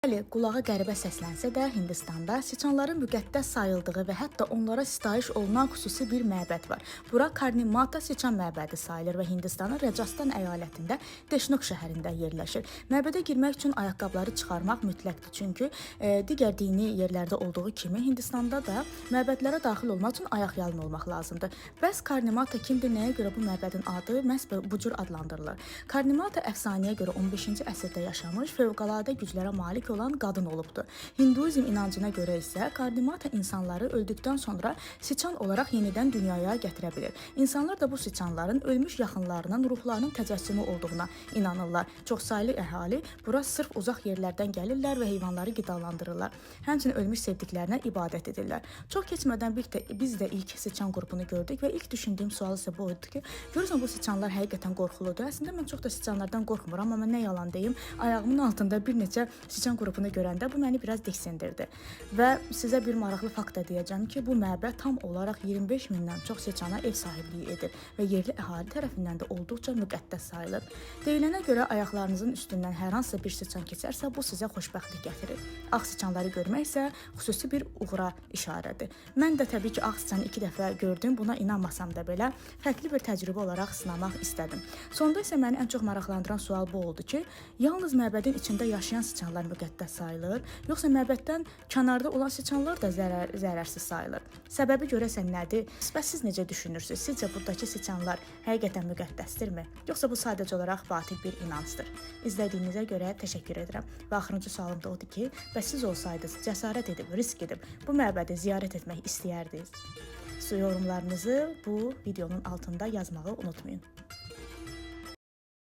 Bəli, qulağa qəribə səslənsə də, Hindistanda siçanların müqəddəs sayıldığı və hətta onlara sitayiş olunan xüsusi bir məbəd var. Bura Karni Mata siçan məbədi sayılır və Hindistanın Rajasthan əyalətində Deshnok şəhərində yerləşir. Məbədə girmək üçün ayaqqabıları çıxarmaq mütləqdir, çünki digər dini yerlərdə olduğu kimi Hindistanda da məbədlərə daxil olmaq üçün ayaqyalın olmaq lazımdır. Bəs Karni Mata kimdir, nəyə görə bu məbədin adı məhz bu cür adlandırılır? Karni Mata əfsanəyə görə 15-ci əsrdə yaşamış, fövqəladə güclərə malik olan qadın olubdur. Hinduizm inancına görə isə Karni Mata insanları öldükdən sonra siçan olaraq yenidən dünyaya gətirə bilir. İnsanlar da bu siçanların ölmüş yaxınlarının ruhlarının təcəssümü olduğuna inanırlar. Çoxsaylı əhali bura sırf uzaq yerlərdən gəlirlər və heyvanları qidalandırırlar. Həmçinin ölmüş sevdiklərinə ibadət edirlər. Çox keçmədən biz də ilk siçan qrupunu gördük və ilk düşündüyüm sual isə bu idi ki, görürsən bu siçanlar həqiqətən qorxuludur. Əslində mən çox da siçanlardan qorxmuram, amma nə yalan deyim, ayağımın altında bir neçə siçan qrupunu görəndə bu məni biraz diksindirdi. Və sizə bir maraqlı fakt da deyəcəm ki, bu məbəd tam olaraq 25 mindən çox siçana ev sahibliyi edir və yerli əhali tərəfindən də olduqca müqəddəs sayılır. Deyilənə görə ayaqlarınızın üstündən hər hansısa bir siçan keçərsə, bu sizə xoşbəxtlik gətirir. Ağ siçanları görmək isə xüsusi bir uğura işarədir. Mən də təbii ki, ağ siçanı 2 dəfə gördüm, buna inanmasam da belə fərqli bir təcrübə olaraq sınamaq istədim. Sonda isə məni ən çox maraqlandıran sual bu oldu ki, yalnız məbədin içində yaşayan siçanlar müqəddəs sayılır, yoxsa məbəddən kənarda olan siçanlar da zərərsiz sayılır? Səbəbi görəsən nədir? Bəs siz necə düşünürsünüz? Sizcə buradakı siçanlar həqiqətən müqəddəsdirmi? Yoxsa bu sadəcə olaraq batil bir inancdır? İzlədiyinizə görə təşəkkür edirəm. Və axırıncı sualım da odur ki, bəs siz olsaydınız, cəsarət edib, risk edib bu məbədi ziyarət etmək istəyərdiniz? Yorumlarınızı bu videonun altında yazmağı unutmayın.